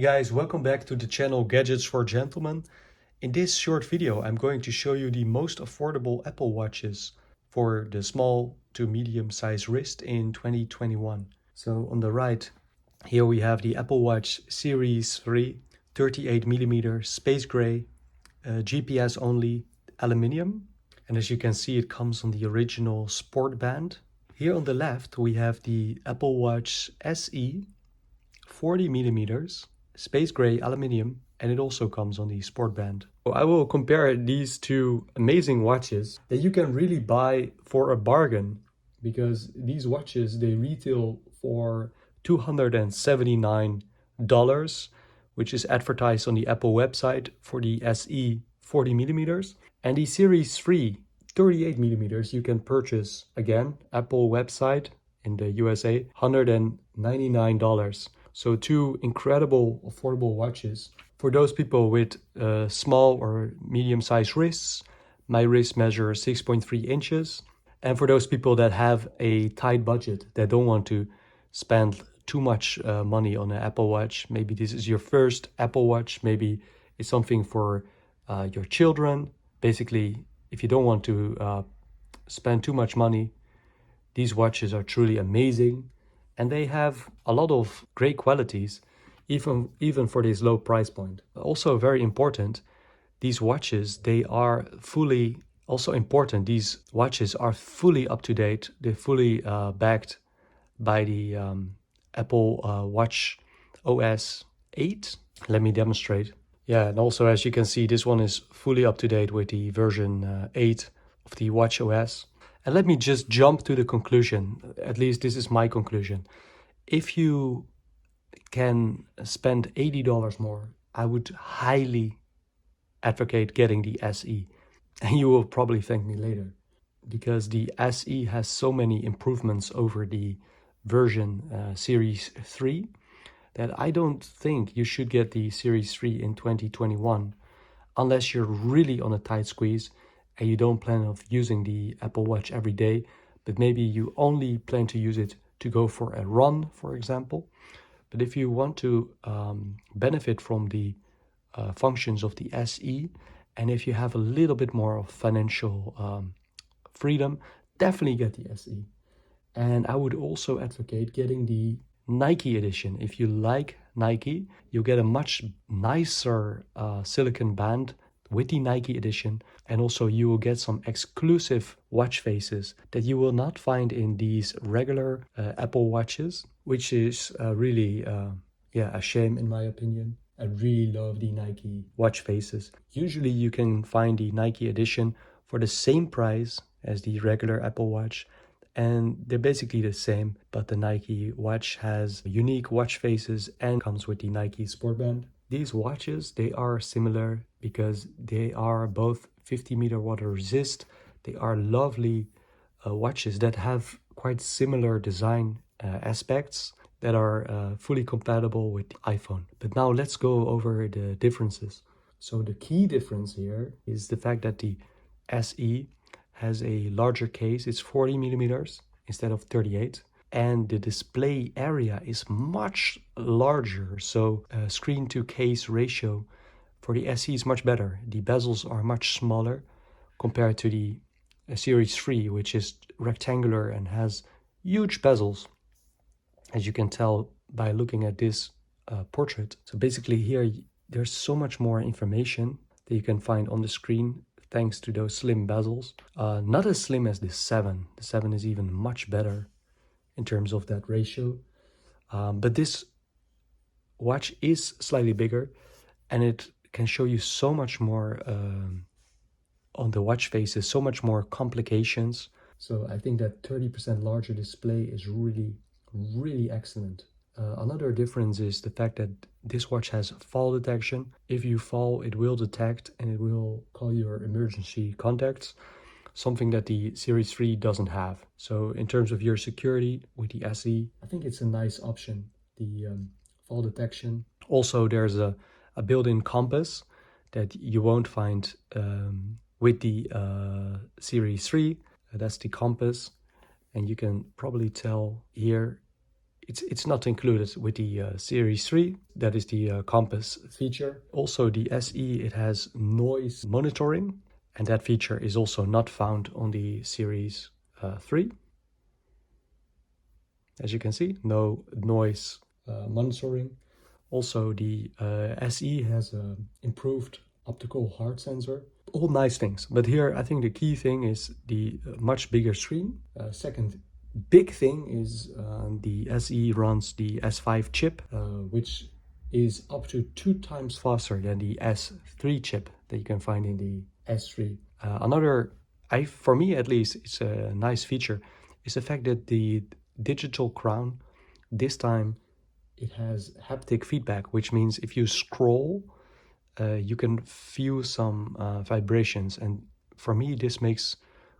guys, welcome back to the channel Gadgets for Gentlemen. In this short video, I'm going to show you the most affordable Apple Watches for the small to medium size wrist in 2021. So on the right, here we have the Apple Watch Series 3, 38mm, space gray, GPS only, aluminium. And as you can see, it comes on the original sport band. Here on the left, we have the Apple Watch SE, 40mm, space gray aluminium, and it also comes on the sport band. So I will compare these two amazing watches that you can really buy for a bargain, because these watches, they retail for $279, which is advertised on the Apple website for the SE 40mm, and the Series 3 38mm you can purchase, again, Apple website in the USA, $199. So two incredible affordable watches for those people with small or medium-sized wrists. My wrist measures 6.3 inches. And for those people that have a tight budget, that don't want to spend too much money on an Apple Watch, maybe this is your first Apple Watch, maybe it's something for your children. Basically, if you don't want to spend too much money, these watches are truly amazing. And they have a lot of great qualities, even for this low price point. Also very important, these watches, they are fully, also important, these watches are fully up to date. They're fully backed by the Apple Watch OS 8. Let me demonstrate. Yeah, and also as you can see, this one is fully up to date with the version 8 of the Watch OS. And let me just jump to the conclusion. At least this is my conclusion. If you can spend $80 more, I would highly advocate getting the SE. And you will probably thank me later, because the SE has so many improvements over the version Series 3 that I don't think you should get the Series 3 in 2021 unless you're really on a tight squeeze and you don't plan on using the Apple Watch every day, but maybe you only plan to use it to go for a run, for example. But if you want to benefit from the functions of the SE, and if you have a little bit more of financial freedom, definitely get the SE. And I would also advocate getting the Nike edition. If you like Nike, you'll get a much nicer silicon band with the Nike edition, and also you will get some exclusive watch faces that you will not find in these regular Apple Watches, which is really a shame in my opinion. I really love the Nike watch faces. Usually you can find the Nike edition for the same price as the regular Apple Watch, and they're basically the same, but the Nike watch has unique watch faces and comes with the Nike sport band. These watches, they are similar because they are both 50-meter water resist. They are lovely watches that have quite similar design aspects that are fully compatible with the iPhone. But now let's go over the differences. So the key difference here is the fact that the SE has a larger case. It's 40mm instead of 38. And the display area is much larger. So screen to case ratio for the SE is much better. The bezels are much smaller compared to the Series 3, which is rectangular and has huge bezels, as you can tell by looking at this portrait. So basically here, there's so much more information that you can find on the screen thanks to those slim bezels. Not as slim as the 7. The 7 is even much better in terms of that ratio. But this watch is slightly bigger, and it can show you so much more on the watch faces, so much more complications. So I think that 30% larger display is really, really excellent. Another difference is the fact that this watch has fall detection. If you fall, it will detect and it will call your emergency contacts, something that the Series 3 doesn't have. So in terms of your security with the SE, I think it's a nice option, the fall detection. Also, there's a built-in compass that you won't find with the Series 3. That's the compass, and you can probably tell here it's not included with the Series 3. That is the compass feature. Also the SE, it has noise monitoring, and that feature is also not found on the Series 3. As you can see, no noise monitoring. Also the SE has an improved optical heart sensor. All nice things, but here I think the key thing is the much bigger screen. Second big thing is the SE runs the S5 chip, which is up to 2 times faster than the S3 chip that you can find in the S3. For me at least, it's a nice feature, is the fact that the digital crown, this time it has haptic feedback, which means if you scroll, you can feel some vibrations. And for me, this makes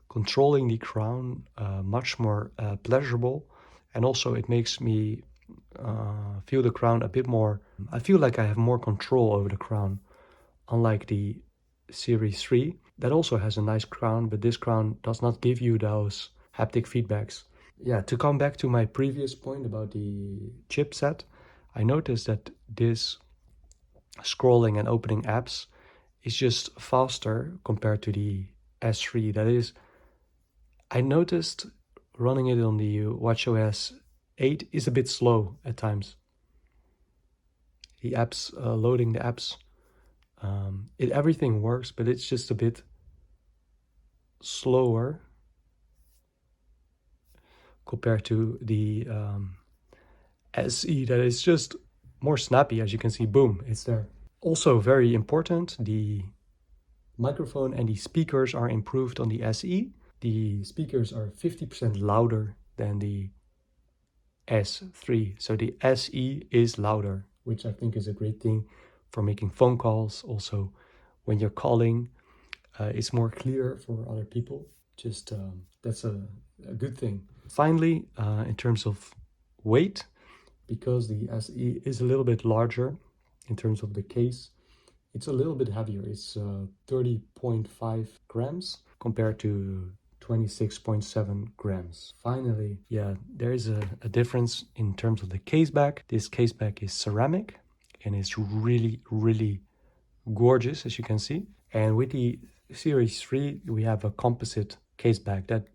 controlling the crown much more pleasurable. And also it makes me feel the crown a bit more, I feel like I have more control over the crown, unlike the Series 3. That also has a nice crown, but this crown does not give you those haptic feedbacks. Yeah, to come back to my previous point about the chipset, I noticed that this scrolling and opening apps is just faster compared to the S3. That is, I noticed running it on the watchOS 8 is a bit slow at times. The apps, loading the apps, everything works, but it's just a bit slower compared to the SE, that is just more snappy. As you can see, boom, it's there. Also very important, the microphone and the speakers are improved on the SE. The speakers are 50% louder than the S3. So the SE is louder, which I think is a great thing for making phone calls. Also, when you're calling, it's more clear for other people. Just that's a good thing. Finally, in terms of weight, because the SE is a little bit larger in terms of the case, it's a little bit heavier. It's 30.5 grams compared to 26.7 grams. Finally, yeah, there is a difference in terms of the case back. This case back is ceramic and it's really, really gorgeous, as you can see. And with the Series 3, we have a composite case back that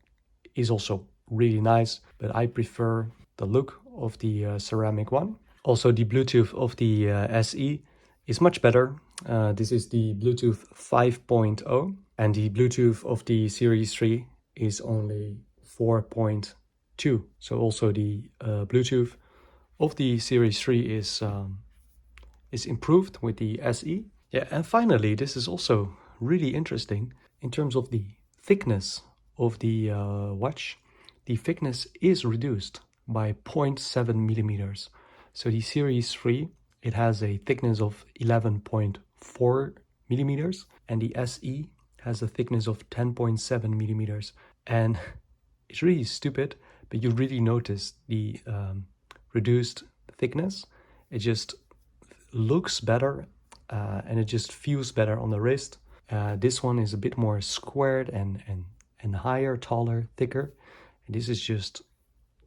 is also really nice, but I prefer the look of the ceramic one. Also, the Bluetooth of the SE is much better. This is the Bluetooth 5.0, and the Bluetooth of the Series 3 is only 4.2. So also the Bluetooth of the Series 3 is improved with the SE. Yeah, and finally, this is also really interesting in terms of the thickness of the watch. The thickness is reduced by 0.7 millimeters. So the Series 3, it has a thickness of 11.4 millimeters, and the SE has a thickness of 10.7 millimeters. And it's really stupid, but you really notice the reduced thickness. It just looks better and it just feels better on the wrist. This one is a bit more squared and higher, taller, thicker. And this is just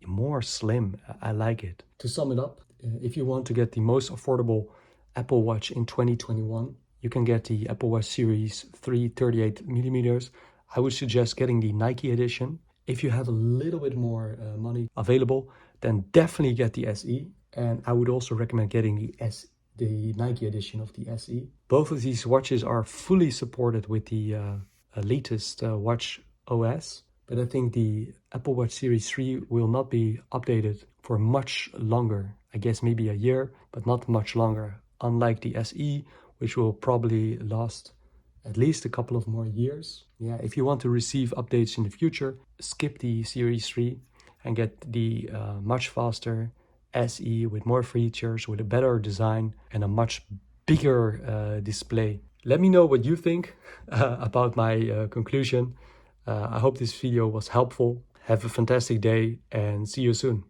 more slim. I like it. To sum it up, if you want to get the most affordable Apple Watch in 2021, you can get the Apple Watch Series 3 38 millimeters. I would suggest getting the Nike edition. If you have a little bit more money available, then definitely get the SE. And I would also recommend getting the Nike edition of the SE. Both of these watches are fully supported with the latest watch OS. But I think the Apple Watch Series 3 will not be updated for much longer. I guess maybe a year, but not much longer. Unlike the SE, which will probably last at least a couple of more years. Yeah, if you want to receive updates in the future, skip the Series 3 and get the much faster SE with more features, with a better design and a much bigger display. Let me know what you think about my conclusion. I hope this video was helpful. Have a fantastic day and see you soon.